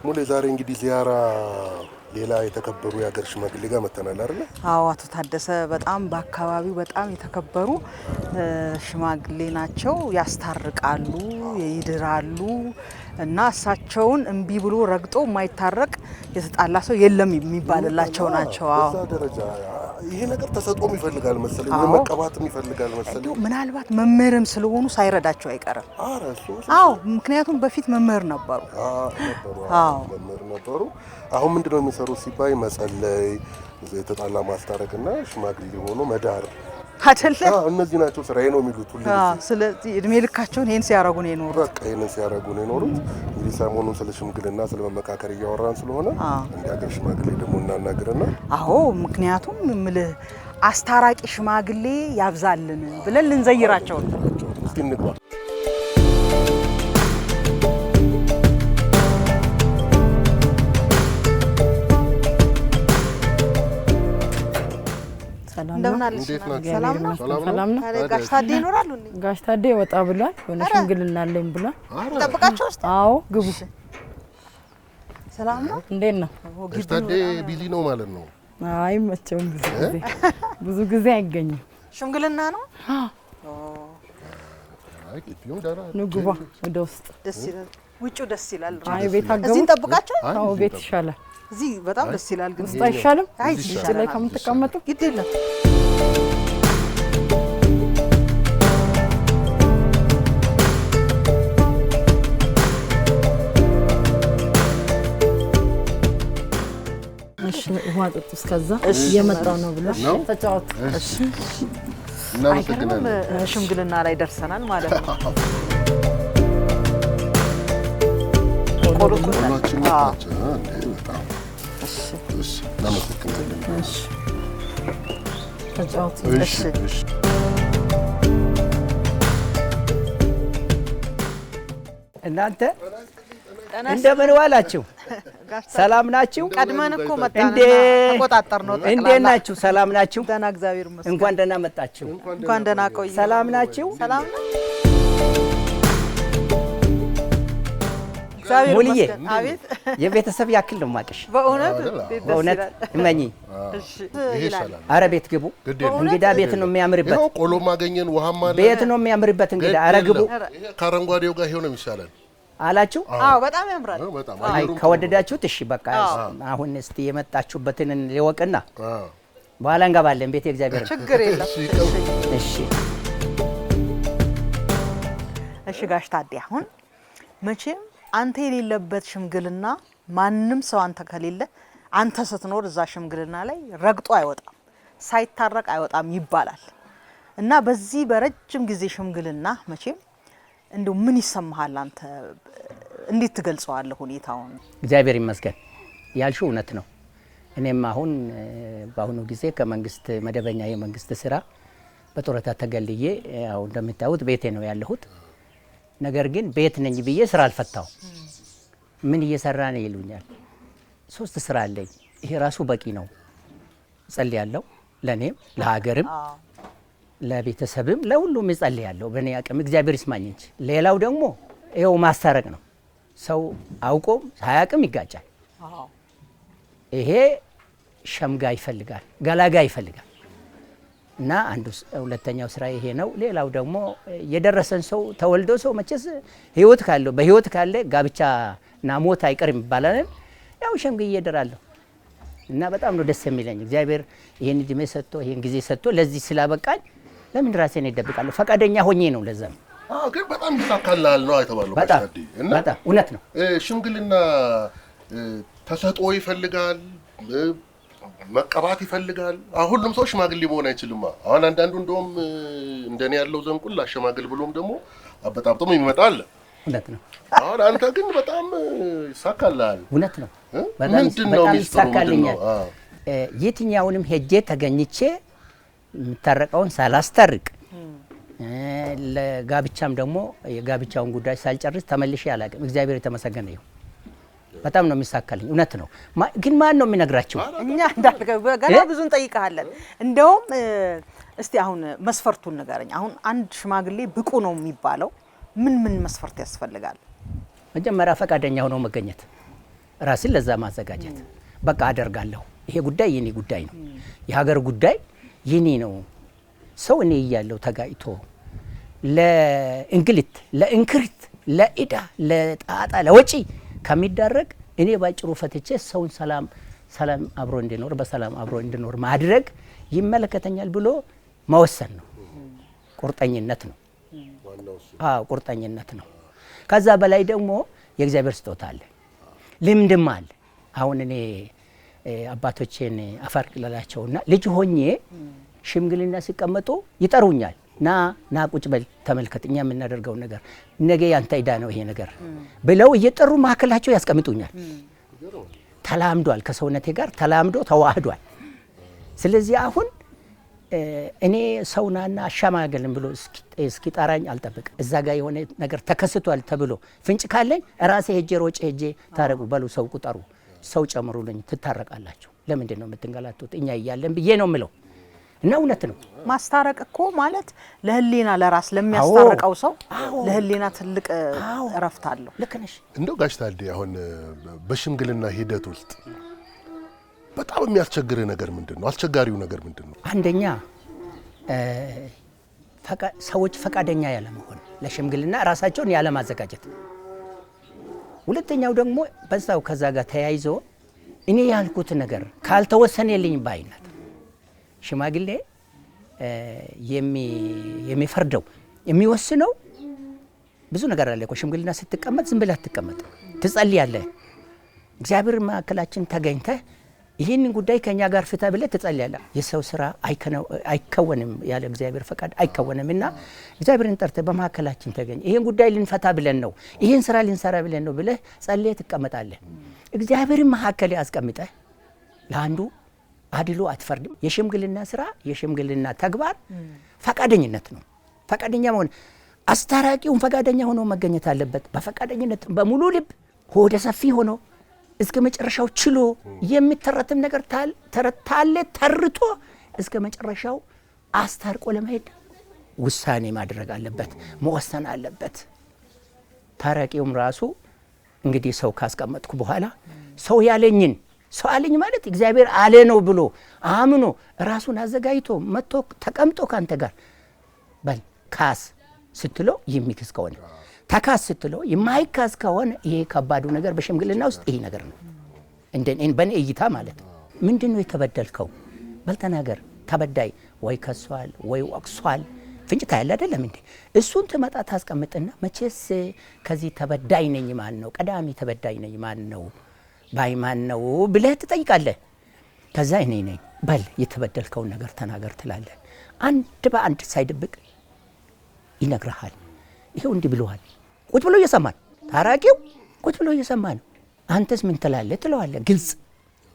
ሙሌ ዛሬ እንግዲህ ዚያራ ሌላ የተከበሩ የሀገር ሽማግሌ ጋር መተናል አይደል? አዎ አቶ ታደሰ በጣም በአካባቢው በጣም የተከበሩ ሽማግሌ ናቸው። ያስታርቃሉ፣ ይድራሉ እና እሳቸውን እምቢ ብሎ ረግጦ የማይታረቅ የተጣላ ሰው የለም የሚባልላቸው ናቸው። አዎ በዛ ደረጃ ይሄ ነገር ተሰጥቶም ይፈልጋል መሰለኝ፣ ወይ መቀባትም ይፈልጋል መሰለኝ። ምናልባት መምህርም ስለሆኑ ሳይረዳቸው አይቀርም። አረ እሱ አዎ ምክንያቱም በፊት መምህር ነበሩ። አዎ መምህር ነበሩ። አሁን ምንድነው የሚሰሩት ሲባይ መጸለይ፣ የተጣላ ማስታረቅና ሽማግሌ ሆኖ መዳር አይደለ? እነዚህ ናቸው ስራዬ ነው የሚሉት ሁሉ ጊዜ። ስለዚህ እድሜ ልካቸውን ይሄን ሲያረጉ ነው የኖሩት። በቃ ይሄን ሲያረጉ ነው የኖሩት። እንግዲህ ሰሞኑን ስለ ሽምግልና ስለ መመካከር እያወራን ስለሆነ እንደ ሀገር ሽማግሌ ደግሞ እናናግርና አዎ ምክንያቱም ምልህ አስታራቂ ሽማግሌ ያብዛልን ብለን ልንዘይራቸው ነው። እስቲ እንግባ። ሰላም ነው። ጋሽ ታዴ ይኖራሉ እንዴ? ጋሽ ታዴ ወጣ ብሏል። ሆነ ሽምግልና አለኝ ብሏል። ጠብቃቸው ውስጥ። አዎ ግቡ። ሰላም ነው። እንዴት ነው? ጋሽ ታዴ ቢዚ ነው ማለት ነው? አይ መቼም ብዙ ጊዜ አይገኝም። ሽምግልና ነው? ንግባ ወደ ውስጥ። ደስ ይላል። ውጪው ደስ ይላል። አይ ቤት አገቡ። እዚህ ጠብቃቸው። አዎ ቤት ይሻላል። እዚህ በጣም ደስ ይላል። ግን ውስጥ አይሻልም? አይ እዚህ ላይ ከምትቀመጡ ግድ የለም። እሺ ውሃ ጠጡ። እስከዛ እየመጣው ነው ብለሽ ተጫወቱ። እሺ እናመሰግናለን። ሽምግልና ላይ ደርሰናል ማለት ነው። ቆሎችን መጣች እንዴ? በጣም እሺ እናመሰግናለን። እሺ ተጫወቱ። እሺ እሺ እናንተ እንደምን ዋላችሁ? ሰላም ናችሁ? ቀድመን እኮ መጣንና ተቆጣጠር ነው። እንዴት ናችሁ? ሰላም ናችሁ? ደህና እግዚአብሔር ይመስገን። እንኳን ደህና መጣችሁ። እንኳን ደህና ቆዩ። ሰላም ናችሁ? ሰላም ነው። እግዚአብሔር ሙልዬ ይመስገን። አቤት የቤተሰብ ያክል ነው የማውቅሽ። በእውነት እመኚ። እሺ ይሄ ይሻላል። አረ ቤት ግቡ። እንግዳ ቤት ነው የሚያምርበት። ይሄው ቆሎ ማገኘን ውሃማ አለ። ቤት ነው የሚያምርበት። እንግዳ አረ ግቡ ይሄ ከአረንጓዴው ጋር ይሄው ነው የሚሻለን አላችሁ? አዎ በጣም ያምራል። በጣም አይ ከወደዳችሁት እሺ በቃ አሁን እስቲ የመጣችሁበትን ልወቅና በኋላ እንገባለን። ቤት እግዚአብሔር ችግር የለም። እሺ እሺ ጋሽ ታዴ አሁን መቼም አንተ የሌለበት ሽምግልና ማንም ሰው አንተ ከሌለ አንተ ስትኖር እዛ ሽምግልና ላይ ረግጦ አይወጣም፣ ሳይታረቅ አይወጣም ይባላል እና በዚህ በረጅም ጊዜ ሽምግልና መቼም እንደው ምን ይሰማሃል አንተ? እንዴት ትገልጸዋለህ ሁኔታውን? እግዚአብሔር ይመስገን ያልሽው እውነት ነው። እኔም አሁን በአሁኑ ጊዜ ከመንግስት መደበኛ የመንግስት ስራ በጡረታ ተገልዬ ያው እንደምታዩት ቤቴ ነው ያለሁት። ነገር ግን ቤት ነኝ ብዬ ስራ አልፈታው። ምን እየሰራ ነው ይሉኛል። 3 ስራ አለኝ። ይሄ ራሱ በቂ ነው። ጸልያለሁ፣ ለኔም ለሀገርም ለቤተሰብም ለሁሉም እጸልያለሁ በእኔ አቅም እግዚአብሔር ይስማኝ እንጂ። ሌላው ደግሞ ይኸው ማስታረቅ ነው። ሰው አውቆም ሳያቅም ይጋጫል። ይሄ ሸምጋ ይፈልጋል፣ ገላጋ ይፈልጋል እና አንዱ ሁለተኛው ስራ ይሄ ነው። ሌላው ደግሞ የደረሰን ሰው ተወልዶ ሰው መቼስ ህይወት ካለው በህይወት ካለ ጋብቻና ሞት አይቀርም ይባላል። ያው ሸምግዬ እየደራለሁ እና በጣም ነው ደስ የሚለኝ። እግዚአብሔር ይሄን እድሜ ሰጥቶ ይሄን ጊዜ ሰጥቶ ለዚህ ስላበቃኝ ለምን ራሴን እደብቃለሁ? ፈቃደኛ ሆኜ ነው ለዛ። ግን በጣም ይሳካልሃል ነው አይተባለው። በጣም እውነት ነው። ሽምግልና ተሰጥኦ ይፈልጋል፣ መቀባት ይፈልጋል። ሁሉም ሰው ሽማግሌ መሆን አይችልም። አሁን አንዳንዱ እንደውም እንደኔ ያለው ዘንቁል አሸማግል ብሎም ደግሞ አበጣብጦም ይመጣል። እውነት ነው። አሁን አንተ ግን በጣም ይሳካልሃል። እውነት ነው። በጣም ይሳካልኛል። የትኛውንም ሄጄ ተገኝቼ የምታረቀውን ሳላስታርቅ ለጋብቻም ደግሞ የጋብቻውን ጉዳይ ሳልጨርስ ተመልሼ አላውቅም። እግዚአብሔር የተመሰገነ ይሁን። በጣም ነው የሚሳካልኝ። እውነት ነው። ግን ማን ነው የሚነግራችሁ? እኛ እንዳልከው ገና ብዙ እንጠይቃለን። እንደውም እስቲ አሁን መስፈርቱን ንገረኝ። አሁን አንድ ሽማግሌ ብቁ ነው የሚባለው ምን መስፈርት ያስፈልጋል? መጀመሪያ ፈቃደኛ ሆኖ መገኘት፣ ራስን ለዛ ማዘጋጀት በቃ አደርጋለሁ። ይሄ ጉዳይ የኔ ጉዳይ ነው፣ የሀገር ጉዳይ የኔ ነው። ሰው እኔ እያለሁ ተጋጭቶ ለእንግልት፣ ለእንክርት፣ ለኢዳ፣ ለጣጣ፣ ለወጪ ከሚዳረግ እኔ ባጭሩ ፈትቼ ሰውን ሰላም አብሮ እንዲኖር በሰላም አብሮ እንዲኖር ማድረግ ይመለከተኛል ብሎ መወሰን ነው። ቁርጠኝነት ነው። ቁርጠኝነት ነው። ከዛ በላይ ደግሞ የእግዚአብሔር ስጦታ አለ፣ ልምድም አለ። አሁን እኔ አባቶቼን አፈር ልላቸውና ልጅ ሆኜ ሽምግልና ሲቀመጡ ይጠሩኛል። ና ቁጭ በል ተመልከት፣ እኛ የምናደርገው ነገር ነገ ያንተ ዕዳ ነው ይሄ ነገር ብለው እየጠሩ ማዕከላቸው ያስቀምጡኛል። ተላምዷል፣ ከሰውነቴ ጋር ተላምዶ ተዋህዷል። ስለዚህ አሁን እኔ ሰውናና አሻማገልም ብሎ እስኪጠራኝ አልጠብቅም። እዛ ጋር የሆነ ነገር ተከስቷል ተብሎ ፍንጭ ካለኝ ራሴ ሄጄ ሮጬ ሄጄ ታረቁ በሉ፣ ሰው ቁጠሩ፣ ሰው ጨምሩልኝ፣ ትታረቃላችሁ። ለምንድን ነው የምትንገላቱት? እኛ እያለን ብዬ ነው የምለው። እና እውነት ነው። ማስታረቅ እኮ ማለት ለህሊና ለራስ ለሚያስታርቀው ሰው ለህሊና ትልቅ እረፍት አለው። ልክ ነሽ። እንደው ጋሽ ታዴ አሁን በሽምግልና ሂደት ውስጥ በጣም የሚያስቸግር ነገር ምንድን ነው? አስቸጋሪው ነገር ምንድን ነው? አንደኛ ሰዎች ፈቃደኛ ያለመሆን፣ ለሽምግልና ራሳቸውን ያለማዘጋጀት። ሁለተኛው ደግሞ በዛው ከዛ ጋር ተያይዞ እኔ ያልኩት ነገር ካልተወሰነልኝ ባይነት ሽማግሌ የሚፈርደው የሚወስነው ብዙ ነገር አለ እኮ። ሽምግልና ስትቀመጥ ዝም ብለህ አትቀመጥ፣ ትጸልያለህ። እግዚአብሔር ማዕከላችን ተገኝተህ ይህንን ጉዳይ ከኛ ጋር ፍታ ብለህ ትጸልያለህ። የሰው ስራ አይከወንም፣ ያለ እግዚአብሔር ፈቃድ አይከወንም። እና እግዚአብሔርን ጠርተህ በማዕከላችን ተገኝ፣ ይህን ጉዳይ ልንፈታ ብለን ነው፣ ይህን ስራ ልንሰራ ብለን ነው ብለህ ጸልየህ ትቀመጣለህ። እግዚአብሔርን መካከል አስቀምጠህ ለአንዱ አድሎ አትፈርድም። የሽምግልና ስራ የሽምግልና ተግባር ፈቃደኝነት ነው። ፈቃደኛ መሆን፣ አስታራቂውን ፈቃደኛ ሆኖ መገኘት አለበት። በፈቃደኝነት በሙሉ ልብ ሆደ ሰፊ ሆኖ እስከ መጨረሻው ችሎ የሚተረትም ነገር ታለ ተርቶ እስከ መጨረሻው አስታርቆ ለመሄድ ውሳኔ ማድረግ አለበት፣ መወሰን አለበት። ታራቂውም ራሱ እንግዲህ ሰው ካስቀመጥኩ በኋላ ሰው ያለኝን ሰው አለኝ ማለት እግዚአብሔር አለ ነው ብሎ አምኖ ራሱን አዘጋጅቶ መጥቶ ተቀምጦ ካንተ ጋር በል ካስ ስትለው የሚክስ ከሆነ ተካስ ስትለው የማይካስ ከሆነ ይሄ ከባዱ ነገር በሽምግልና ውስጥ ይሄ ነገር ነው። በእኔ እይታ ማለት ነው። ምንድነው የተበደልከው? በልተናገር። ተበዳይ ወይ ከሷል ወይ ወቅሷል ፍንጭ ታያለ አይደለም እንዴ? እሱን ትመጣ ታስቀምጥና መቼስ ከዚህ ተበዳይ ነኝ ማን ነው? ቀዳሚ ተበዳይ ነኝ ማን ነው? ባይ ማን ነው ብለህ ትጠይቃለህ። ከዛ እኔ ነኝ በል የተበደልከውን ነገር ተናገር ትላለህ። አንድ በአንድ ሳይደብቅ ይነግርሃል። ይሄው እንዲህ ብለዋል። ቁጭ ብሎ እየሰማን ታራቂው ቁጭ ብሎ እየሰማን አንተስ ምን ትላለህ ትለዋለህ ግልጽ።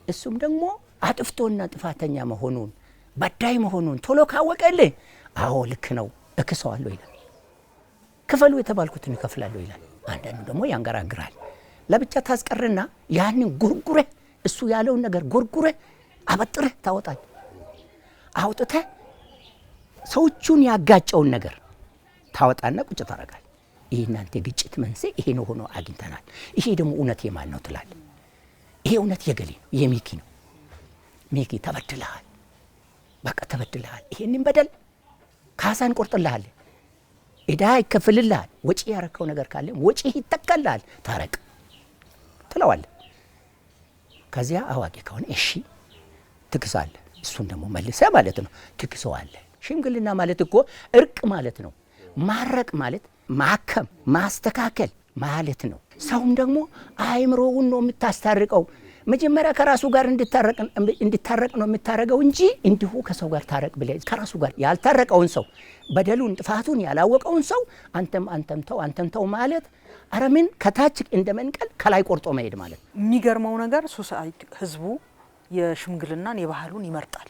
እሱም ደግሞ አጥፍቶና ጥፋተኛ መሆኑን በዳይ መሆኑን ቶሎ ካወቀልህ አዎ ልክ ነው እክሰዋለሁ ይላል። ክፈሉ የተባልኩትን እከፍላለሁ ይላል። አንዳንዱ ደግሞ ያንገራግራል። ለብቻ ታስቀርና ያንን ጉርጉረ እሱ ያለውን ነገር ጉርጉረ አበጥረ ታወጣል። አውጥተህ ሰዎቹን ያጋጨውን ነገር ታወጣና ቁጭ ታረጋል። ይሄ እናንተ ግጭት መንስኤ ይሄ ነው ሆኖ አግኝተናል። ይሄ ደግሞ እውነት የማን ነው ትላለህ። ይሄ እውነት የገሌ ነው የሚኪ ነው። ሚኪ ተበድለሃል፣ በቃ ተበድለሃል። ይሄንን በደል ካሳን ቆርጥልሃል፣ ዕዳ ይከፍልልሃል። ወጪ ያረከው ነገር ካለ ወጪ ይተካልሃል። ታረቅ ትለዋለህ። ከዚያ አዋቂ ከሆነ እሺ ትክሳለህ። እሱን ደግሞ መልሰህ ማለት ነው ትክሰዋለህ። ሽምግልና ማለት እኮ እርቅ ማለት ነው። ማረቅ ማለት ማከም ማስተካከል ማለት ነው። ሰውም ደግሞ አይምሮውን ነው የምታስታርቀው። መጀመሪያ ከራሱ ጋር እንድታረቅ ነው የምታረገው እንጂ እንዲሁ ከሰው ጋር ታረቅ ብለህ ከራሱ ጋር ያልታረቀውን ሰው በደሉን ጥፋቱን ያላወቀውን ሰው አንተም ተው ማለት አረምን ከታች እንደመንቀል ከላይ ቆርጦ መሄድ ማለት። የሚገርመው ነገር ህዝቡ የሽምግልናን የባህሉን ይመርጣል።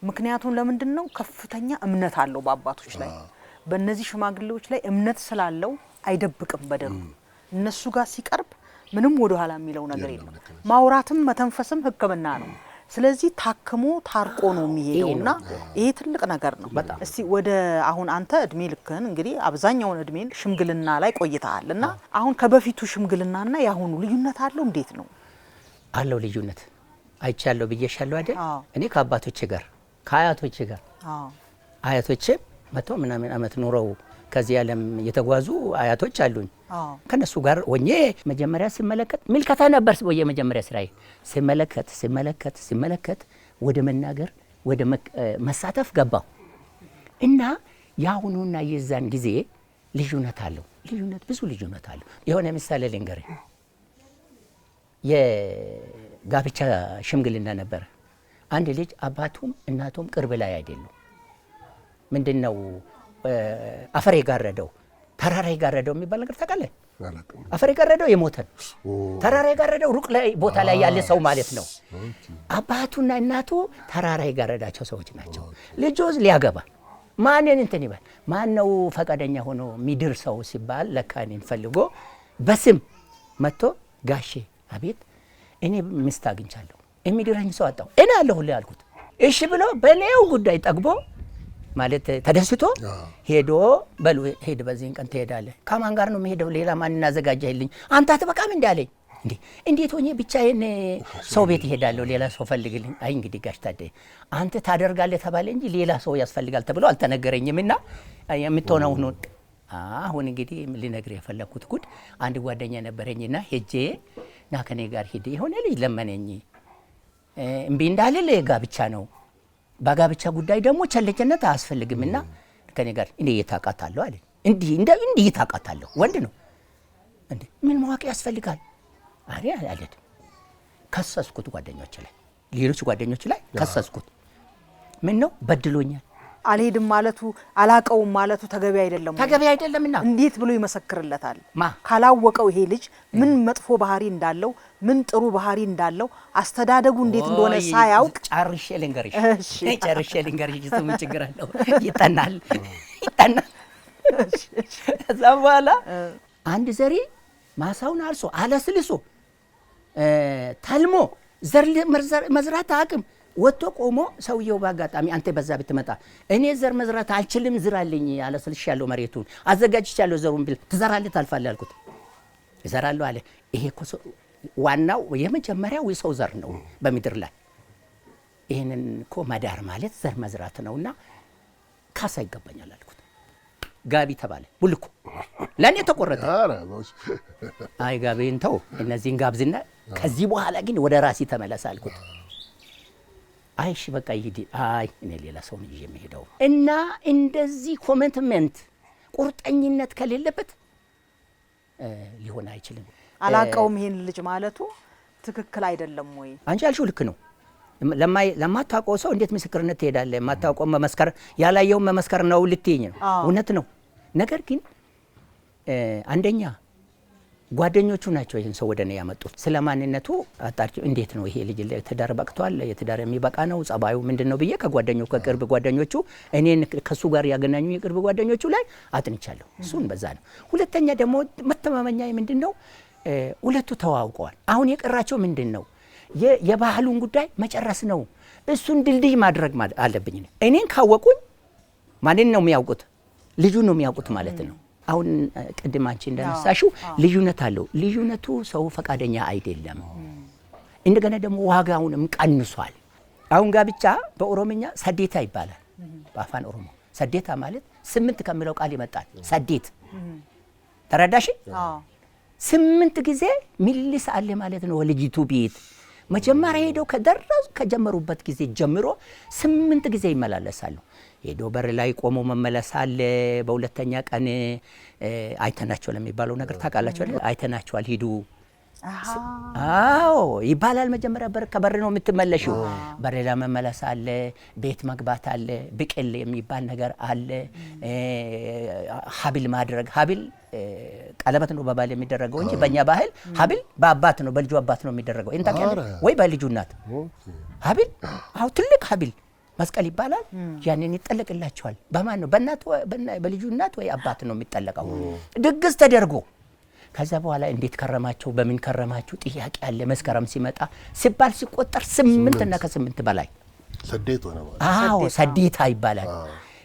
ምክንያቱም ለምንድነው? ከፍተኛ እምነት አለው በአባቶች ላይ። በእነዚህ ሽማግሌዎች ላይ እምነት ስላለው አይደብቅም በደሉ። እነሱ ጋር ሲቀርብ ምንም ወደ ኋላ የሚለው ነገር የለም። ማውራትም መተንፈስም ሕክምና ነው። ስለዚህ ታክሞ ታርቆ ነው የሚሄደውና ይሄ ትልቅ ነገር ነው። እስቲ ወደ አሁን አንተ እድሜ ልክህን እንግዲህ አብዛኛውን እድሜን ሽምግልና ላይ ቆይተሃልና አሁን ከበፊቱ ሽምግልናና ያሁኑ ልዩነት አለው እንዴት ነው? አለው ልዩነት አይቻለሁ ብዬሻለሁ አይደል? እኔ ከአባቶቼ ጋር ከአያቶቼ ጋር አያቶቼ መቶ ምናምን ዓመት ኖረው ከዚህ ዓለም የተጓዙ አያቶች አሉኝ። ከነሱ ጋር ሆኜ መጀመሪያ ሲመለከት ምልከታ ነበር ወይ መጀመሪያ ስራዬ ሲመለከት ወደ መናገር ወደ መሳተፍ ገባው እና ያሁኑና የዛን ጊዜ ልዩነት አለው። ብዙ ልዩነት አለው። የሆነ ምሳሌ ልንገርህ። የጋብቻ ሽምግልና ነበር። አንድ ልጅ አባቱም እናቱም ቅርብ ላይ አይደሉም። ምንድነው አፈር የጋረደው ተራራ የጋረደው የሚባል ነገር ታውቃለህ? አፈር የጋረደው የሞተ ነው። ተራራ የጋረደው ሩቅ ላይ ቦታ ላይ ያለ ሰው ማለት ነው። አባቱና እናቱ ተራራ የጋረዳቸው ሰዎች ናቸው። ልጆች ሊያገባ ማንን እንትን ይባል ማን ነው ፈቃደኛ ሆኖ የሚድር ሰው ሲባል ለካ እኔን ፈልጎ በስም መጥቶ ጋሼ አቤት እኔ ሚስት አግኝቻለሁ የሚድረኝ ሰው አጣሁ እኔ አለሁልህ አልኩት። እሺ ብሎ በኔው ጉዳይ ጠግቦ ማለት ተደስቶ ሄዶ በሉ ሄድ በዚህን ቀን ትሄዳለህ። ከማን ጋር ነው የምሄደው? ሌላ ማን እናዘጋጃልኝ? አንተ አትበቃም እንዳለኝ እንዴት ሆኜ ብቻዬን ሰው ቤት እሄዳለሁ? ሌላ ሰው ፈልግልኝ። አይ እንግዲህ ጋሽ ታደይ አንተ ታደርጋለህ ተባለ እንጂ ሌላ ሰው ያስፈልጋል ተብሎ አልተነገረኝምና የምትሆነው ነው። አሁን እንግዲህ ልነግርህ የፈለኩት ጉድ አንድ ጓደኛ ነበረኝና ሄጄ ና ከኔ ጋር ሄደ የሆነ ልጅ ለመነኝ። እምቢ እንዳልል ጋብቻ ነው በጋብቻ ጉዳይ ደግሞ ቸልተኝነት አያስፈልግምና ከኔ ጋር እኔ የታቃታለሁ አለ። እንዲህ የታቃታለሁ ወንድ ነው እንዴ ምን ማወቅ ያስፈልጋል? አልሄድም። ከሰስኩት ሌሎች ጓደኞች ላይ ከሰስኩት። ምን ነው በድሎኛል። አልሄድም ማለቱ አላቀውም ማለቱ ተገቢ አይደለምና እንዴት ብሎ ይመሰክርለታል? ካላወቀው ይሄ ልጅ ምን መጥፎ ባህሪ እንዳለው ምን ጥሩ ባህሪ እንዳለው አስተዳደጉ እንዴት እንደሆነ ሳያውቅ ጨርሼ ልንገርሽ ምን ችግር አለው? ይጠናል። ከዛ በኋላ አንድ ዘሪ ማሳውን አርሶ አለስልሶ ተልሞ ዘር መዝራት አቅም ወጥቶ ቆሞ ሰውየው ባጋጣሚ አንተ በዛ ብትመጣ እኔ ዘር መዝራት አልችልም ዝራልኝ አለስልሻለሁ መሬቱን አዘጋጅቻለሁ ዘሩን ብል ትዘራለህ ታልፋለህ አልኩት። እዘራለሁ አለ። ይሄ እኮ ዋናው የመጀመሪያው የሰው ዘር ነው በምድር ላይ። ይሄንን እኮ መዳር ማለት ዘር መዝራት ነውና ካሳ ይገባኛል አልኩት። ጋቢ ተባለ ቡልኮ ለኔ ተቆረጠ። አይ ጋቢን ተው እነዚህን ጋብዝና ከዚህ በኋላ ግን ወደ ራሲ ተመለስ አልኩት። አይ እሺ በቃ ይሄድ። አይ እኔ ሌላ ሰው ነው የሚሄደው እና እንደዚህ ኮሚትመንት ቁርጠኝነት ከሌለበት ሊሆን አይችልም። አላቀውም ይሄን ልጅ ማለቱ ትክክል አይደለም ወይ? አንቺ ያልሽው ልክ ነው። ለማታውቀው ሰው እንዴት ምስክርነት ትሄዳለህ? ማታውቀው መመስከር ያላየው መመስከር ነው ልትይኝ ነው። እውነት ነው። ነገር ግን አንደኛ ጓደኞቹ ናቸው ይሄን ሰው ወደኔ ያመጡት። ስለማንነቱ አጣርቸው እንዴት ነው ይሄ ልጅ ለትዳር በቅቷል? የትዳር የሚበቃ ነው? ጸባዩ ምንድነው ብዬ ከቅርብ ጓደኞቹ እኔን ከሱ ጋር ያገናኙ የቅርብ ጓደኞቹ ላይ አጥንቻለሁ። እሱን በዛ ነው። ሁለተኛ ደግሞ መተማመኛ ምንድነው ሁለቱ ተዋውቀዋል። አሁን የቀራቸው ምንድነው የባህሉን ጉዳይ መጨረስ ነው። እሱን ድልድይ ማድረግ አለብኝ። እኔን ካወቁኝ ማንን ነው የሚያውቁት? ልጁን ነው የሚያውቁት ማለት ነው። አሁን ቅድም አንቺ እንደነሳሽው ልዩነት አለው። ልዩነቱ ሰው ፈቃደኛ አይደለም። እንደገና ደግሞ ዋጋውንም ቀንሷል። አሁን ጋብቻ በኦሮምኛ ሰዴታ ይባላል። በአፋን ኦሮሞ ሰዴታ ማለት 8 ከሚለው ቃል ይመጣል። ሰዴት ተረዳሽ? 8 ጊዜ ሚልስ አለ ማለት ነው። ልጅቱ ቤት መጀመሪያ ሄደው ከጀመሩበት ጊዜ ጀምሮ 8 ጊዜ ይመላለሳሉ። ሄዶ በር ላይ ቆሞ መመለስ አለ። በሁለተኛ ቀን አይተናቸው ለሚባለው ነገር ታውቃላችሁ አይደል? አይተናቸዋል ሂዱ አዎ ይባላል። መጀመሪያ ከበር ነው የምትመለሽው። በር ላይ መመለስ አለ። ቤት መግባት አለ። ብቅል የሚባል ነገር አለ። ሀብል ማድረግ ሀብል ቀለበት ነው በባል የሚደረገው እንጂ በእኛ ባህል ሀብል በአባት ነው በልጁ አባት ነው የሚደረገው። እንታ ወይ በልጁ እናት ሀብል አው ትልቅ ሀብል መስቀል ይባላል። ያንን ይጠለቅላቸዋል። በማን ነው? በእናት በልጁ እናት ወይ አባት ነው የሚጠለቀው። ድግስ ተደርጎ ከዛ በኋላ እንዴት ከረማቸው በምን ከረማችሁ ጥያቄ አለ። መስከረም ሲመጣ ሲባል ሲቆጠር 8 እና ከ8 በላይ ሰዴት ሆነ ማለት አዎ ሰዴታ ይባላል።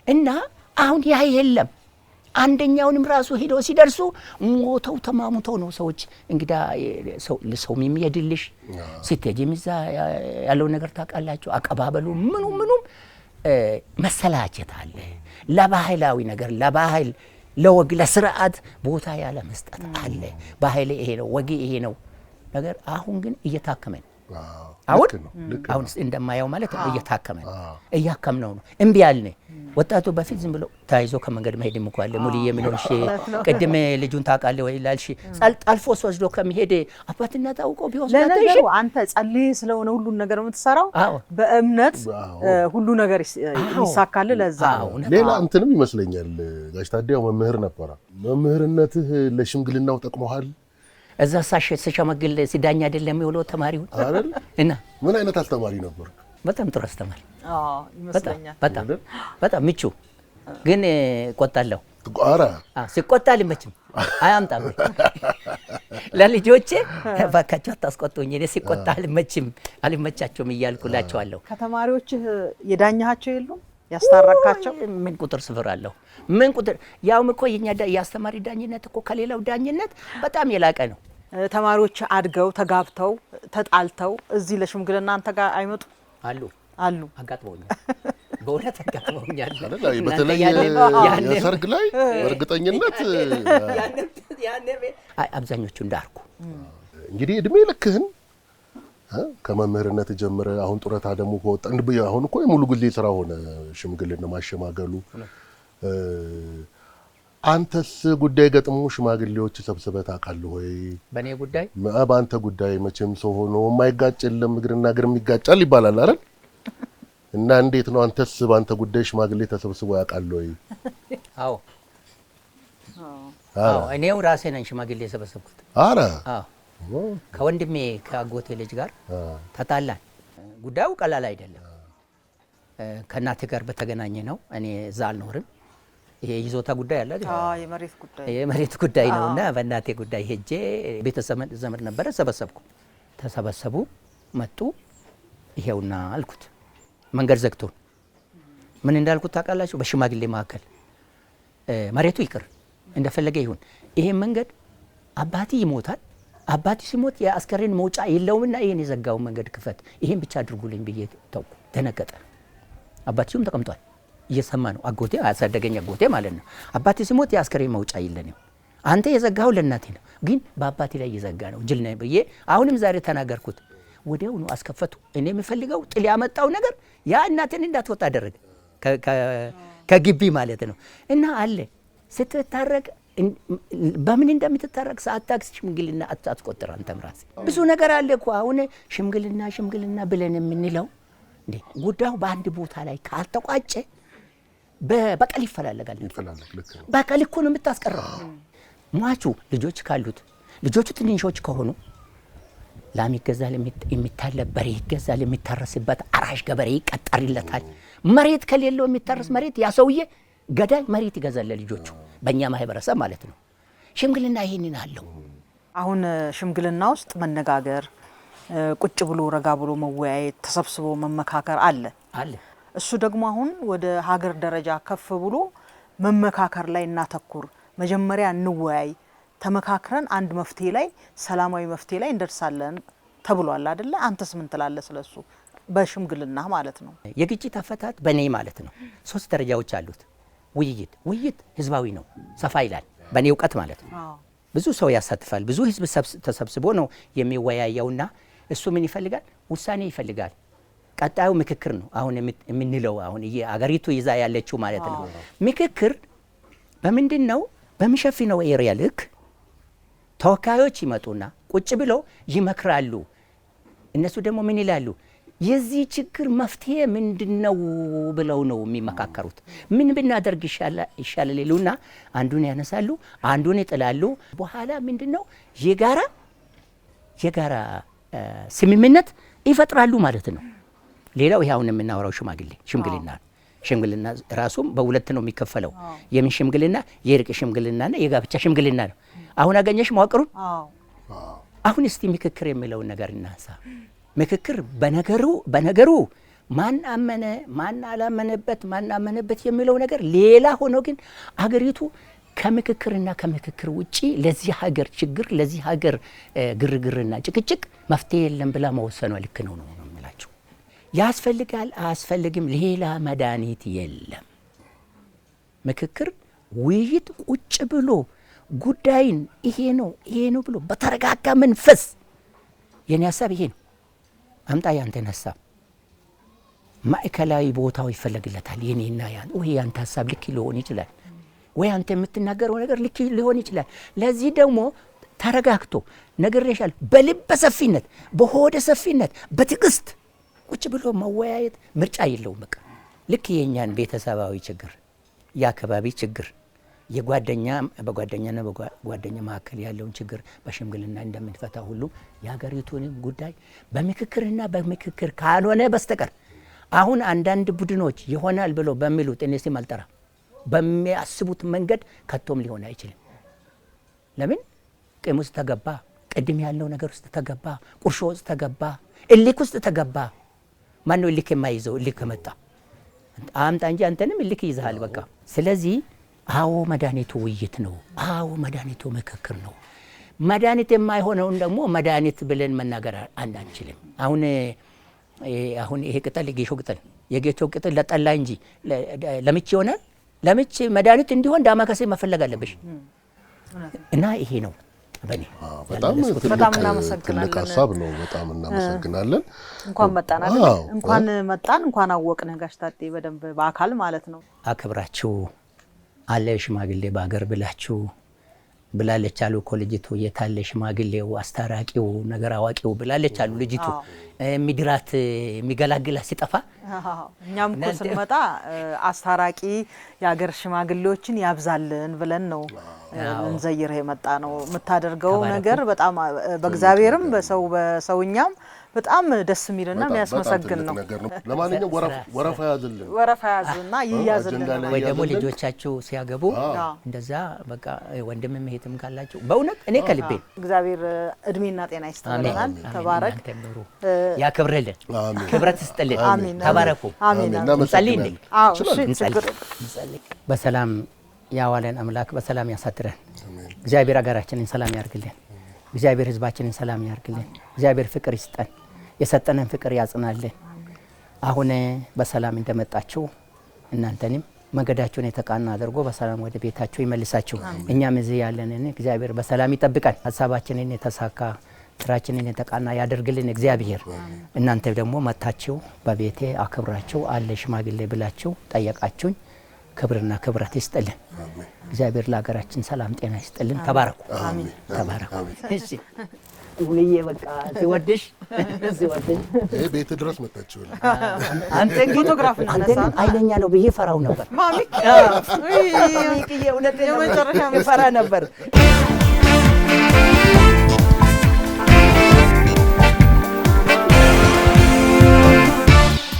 እና አሁን ያ የለም። አንደኛውንም ራሱ ሄደው ሲደርሱ ሞተው ተማሙተው ነው ሰዎች እንግዳ ሰው የሚያድልሽ ስትሄጂ ሚዛ ያለው ነገር ታውቃላችሁ። አቀባበሉ ምኑም መሰላቸት አለ። ለባህላዊ ነገር ለባህል ለወግ ለስርዓት ቦታ ያለ መስጠት አለ። ባህል ይሄ ነው፣ ወግ ይሄ ነው ነገር አሁን ግን እየታከመ ነው። አሁን እንደማየው ማለት እየታከመ እያከምነው ነው። እምቢ ያልነ ወጣቱ በፊት ዝም ብሎ ታይዞ ከመንገድ መሄድ እንኳን ሙሉ የሚኖርሽ ቅድም ልጁን ታውቃለህ ወይ ላልሽ ጣልፎስ ወስዶ ከመሄድ አባትና ታውቆ ቢወስዳተሽ አንተ ጸልይ ስለሆነ ሁሉ ነገር የምትሰራው በእምነት ሁሉ ነገር ይሳካል። ለዛ ሌላ እንትንም ይመስለኛል ጋሽ ታዲያው መምህር ነበረ። መምህርነትህ ለሽምግልናው ጠቅሞሃል? እዛ ሲሸመግል ሲዳኛ አይደለም የሚውለው ተማሪው አይደል? እና ምን አይነት አስተማሪ ነበር? በጣም ጥሩ አስተማሪ። ይመስለኛል። በጣም ምቹ ግን ቆጣለሁ። ኧረ ሲቆጣ አልመችም፣ አያምጣም። ለልጆቼ እባካችሁ አታስቆጡኝ፣ እኔ ሲቆጣ አልመቻቸውም እያልኩላቸዋለሁ። ከተማሪዎችህ የዳኛቸው የሉም? ያስታረካቸው ምን ቁጥር ስፍር አለው? ምን ቁጥር ያውም እኮ የኛ ያስተማሪ ዳኝነት እኮ ከሌላው ዳኝነት በጣም የላቀ ነው። ተማሪዎች አድገው ተጋብተው ተጣልተው እዚህ ለሽምግልና አንተ ጋር አይመጡ አሉ አጋጥመውኛል። በእውነት አጋጥመውኛል። በተለይ የሰርግ ላይ በእርግጠኝነት አብዛኞቹ እንዳርኩ እንግዲህ እድሜ ልክህን ከመምህርነት ጀምረ አሁን ጡረታ ደግሞ ከወጣ አሁን እኮ የሙሉ ጊዜ ስራ ሆነ ሽምግልና ማሸማገሉ። አንተስ ጉዳይ ገጥሞ ሽማግሌዎች ሰብስበህ ታውቃለህ ወይ? በእኔ ጉዳይ በአንተ ጉዳይ መቼም ሰው ሆኖ የማይጋጭ የለም፣ እግርና እግር ይጋጫል ይባላል አይደል? እና እንዴት ነው አንተስ በአንተ ጉዳይ ሽማግሌ ተሰብስቦ ያውቃል ወይ? አዎ እኔው ራሴ ነኝ ሽማግሌ የሰበሰብኩት። ኧረ ከወንድሜ ከአጎቴ ልጅ ጋር ተጣላን። ጉዳዩ ቀላል አይደለም። ከእናቴ ጋር በተገናኘ ነው። እኔ እዛ አልኖርም። ይሄ ይዞታ ጉዳይ አለ አይደል? የመሬት ጉዳይ ነውና በእናቴ ጉዳይ ሄጄ ቤተሰብ ዘመድ ነበረ ሰበሰብኩ። ተሰበሰቡ፣ መጡ። ይሄውና አልኩት። መንገድ ዘግቶ ምን እንዳልኩት ታውቃላችሁ? በሽማግሌ መካከል መሬቱ ይቅር እንደፈለገ ይሁን፣ ይሄ መንገድ አባቴ ይሞታል፣ አባቴ ሲሞት የአስከሬን መውጫ የለውምና ይሄን የዘጋው መንገድ ክፈት፣ ይሄን ብቻ አድርጉልኝ ብዬ ተውኩ። ደነገጠ። አባቴውም ተቀምጧል እየሰማ ነው። አጎቴ አሳደገኝ አጎቴ ማለት ነው። አባቴ ሲሞት የአስከሬን መውጫ የለንም፣ አንተ የዘጋው ለእናቴ ነው፣ ግን በአባቴ ላይ እየዘጋ ነው፣ ጅል ነህ ብዬ አሁንም ዛሬ ተናገርኩት። ወዲያው ነው አስከፈቱ። እኔ የምፈልገው ጥል ያመጣው ነገር ያ እናቴን እንዳትወጣ አደረገ፣ ከግቢ ማለት ነው። እና አለ ስትታረቅ በምን እንደምትታረቅ ሳታክስ ሽምግልና አትቆጥር። አንተም ራስህ ብዙ ነገር አለ እኮ አሁን ሽምግልና ብለን የምንለው እንዴ ጉዳዩ በአንድ ቦታ ላይ ካልተቋጨ በቀል ይፈላለጋል። በቀል እኮ ነው የምታስቀረው። ሟቹ ልጆች ካሉት ልጆቹ ትንንሾች ከሆኑ ላም ይገዛል፣ የሚታለብ በሬ ይገዛል፣ የሚታረስበት አራሽ ገበሬ ይቀጠርለታል። መሬት ከሌለው የሚታረስ መሬት ያ ሰውዬ ገዳይ መሬት ይገዛል ለልጆቹ፣ በእኛ ማህበረሰብ ማለት ነው። ሽምግልና ይሄንን አለው። አሁን ሽምግልና ውስጥ መነጋገር፣ ቁጭ ብሎ ረጋ ብሎ መወያየት፣ ተሰብስቦ መመካከር አለ። እሱ ደግሞ አሁን ወደ ሀገር ደረጃ ከፍ ብሎ መመካከር ላይ እናተኩር፣ መጀመሪያ እንወያይ፣ ተመካክረን አንድ መፍትሄ ላይ ሰላማዊ መፍትሄ ላይ እንደርሳለን ተብሏል አይደለ? አንተስ ምን ትላለህ ስለሱ? በሽምግልና ማለት ነው። የግጭት አፈታት በኔ ማለት ነው 3 ደረጃዎች አሉት። ውይይት ህዝባዊ ነው፣ ሰፋ ይላል። በኔ እውቀት ማለት ነው። ብዙ ሰው ያሳትፋል። ብዙ ህዝብ ተሰብስቦ ነው የሚወያየውና እሱ ምን ይፈልጋል? ውሳኔ ይፈልጋል። ቀጣዩ ምክክር ነው። አሁን የምንለው አሁን አገሪቱ ይዛ ያለችው ማለት ነው። ምክክር በምንድን ነው? በሚሸፍነው ኤሪያ ልክ ተወካዮች ይመጡና ቁጭ ብለው ይመክራሉ። እነሱ ደግሞ ምን ይላሉ? የዚህ ችግር መፍትሄ ምንድነው ብለው ነው የሚመካከሩት። ምን ብናደርግ ይሻላል ይሉና አንዱን ያነሳሉ፣ አንዱን ይጥላሉ። በኋላ ምንድነው የጋራ ስምምነት ይፈጥራሉ ማለት ነው። ሌላው ይሄ አሁን የምናወራው ሽምግልና ራሱም በሁለት ነው የሚከፈለው። የምን ሽምግልና? የእርቅ ሽምግልናና የጋብቻ ሽምግልና ነው። አሁን አገኘሽ መዋቅሩን? አሁን እስቲ ምክክር የሚለውን ነገር እናንሳ። ምክክር በነገሩ ማን አመነ ማን አላመነበት የሚለው ነገር ሌላ ሆኖ ግን አገሪቱ ከምክክርና ከምክክር ውጪ ለዚህ ሀገር ችግር ለዚህ ሀገር ግርግርና ጭቅጭቅ መፍትሄ የለም ብላ መወሰኗ ልክ ነው ነው የምላችሁ። ያስፈልጋል አያስፈልግም ሌላ መድኃኒት የለም። ምክክር ውይይት ቁጭ ብሎ ጉዳይን ይሄ ነው ብሎ በተረጋጋ መንፈስ የኔ ሐሳብ ይሄ ነው አምጣ ያንተን ሐሳብ ማዕከላዊ ቦታው ይፈልግለታል። የኔና ያን ወይ ያንተ ሐሳብ ልክ ሊሆን ይችላል ወይ አንተ የምትናገረው ነገር ልክ ሊሆን ይችላል። ለዚህ ደግሞ ተረጋግቶ ነገርሻል በልበ ሰፊነት በሆደ ሰፊነት በትዕግስት ቁጭ ብሎ መወያየት ምርጫ የለውም። በቃ ልክ የኛን ቤተሰባዊ ችግር የአካባቢ ችግር የጓደኛ በጓደኛና በጓደኛ መካከል ያለውን ችግር በሽምግልና እንደምንፈታ ሁሉ የሀገሪቱን ጉዳይ በምክክርና በምክክር ካልሆነ በስተቀር አሁን አንዳንድ ቡድኖች ይሆናል ብሎ በሚሉት እኔ ስም አልጠራ በሚያስቡት መንገድ ከቶም ሊሆን አይችልም። ለምን ቂም ውስጥ ተገባ፣ ቅድም ያለው ነገር ውስጥ ተገባ፣ ቁርሾ ውስጥ ተገባ፣ እልክ ውስጥ ተገባ። ማን ነው እልክ የማይዘው? እልክ ከመጣ አምጣ እንጂ አንተንም እልክ ይዘሃል በቃ። ስለዚህ አዎ መድኃኒቱ ውይይት ነው። አዎ መድኃኒቱ ምክክር ነው። መድኃኒት የማይሆነውን ደግሞ መድኃኒት ብለን መናገር አንችልም። አሁን ይሄ ቅጠል የጌሾ ቅጠል ለጠላ እንጂ ለምች ይሆናል? ለምች መድኃኒት እንዲሆን ዳማከሴ መፈለግ አለብሽ። እና ይሄ ነው በኔ በጣም እናመሰግናለን። ሐሳብ ነው። በጣም እናመሰግናለን። እንኳን መጣን አይደል? እንኳን መጣን፣ እንኳን አወቅን ጋሽ ታዴ በደንብ በአካል ማለት ነው። አክብራችሁ አለ ሽማግሌ ባገር ብላችሁ ብላለች አሉ እኮ ልጅቱ። የታለ ሽማግሌው አስታራቂው ነገር አዋቂው ብላለች አሉ ልጅቱ። ሚድራት የሚገላግላ ሲጠፋ እኛም እኮ ስንመጣ አስታራቂ የሀገር ሽማግሌዎችን ያብዛልን ብለን ነው እንዘይር የመጣ ነው። የምታደርገው ነገር በጣም በእግዚአብሔርም በሰውኛም በጣም ደስ የሚልና የሚያስመሰግን ነው። ለማንኛውም ወረፋ ያዝልና ይያዝልን። ወይ ደግሞ ልጆቻችሁ ሲያገቡ እንደዛ በቃ ወንድም እህትም ካላችሁ በእውነት እኔ ከልቤ እግዚአብሔር እድሜና ጤና ይስጥልናል። ተባረክ ያክብርልን፣ ክብረት ይስጥልን። ተባረኩ። አሜን። እንጸልይ። እንጸልይ። በሰላም ያዋለን አምላክ በሰላም ያሳድረን። እግዚአብሔር ሀገራችንን ሰላም ያርግልን። እግዚአብሔር ሕዝባችንን ሰላም ያርግልን። እግዚአብሔር ፍቅር ይስጠን፣ የሰጠንን ፍቅር ያጽናልን። አሁን በሰላም እንደመጣችሁ እናንተንም መንገዳችሁን የተቃና አድርጎ በሰላም ወደ ቤታችሁ ይመልሳችሁ። እኛም እዚህ ያለንን እግዚአብሔር በሰላም ይጠብቀን። ሀሳባችንን የተሳካ ስራችንን የተቃና ያደርግልን እግዚአብሔር። እናንተ ደግሞ መጣችሁ በቤቴ አክብራችሁ አለ ሽማግሌ ብላችሁ ጠየቃችሁኝ። ክብርና ክብረት ይስጥልን። እግዚአብሔር ለሀገራችን ሰላም ጤና ይስጥልን። ተባረኩ። አሜን። ተባረኩ። እሺ ሁሌ በቃ ሲወድሽ ቤት ድረስ መጣችሁል። አንተ ፎቶግራፍ እናነሳ አይለኛ ነው ብዬ ፈራው ነበር። ማሚ እውነት ነው ፈራ ነበር።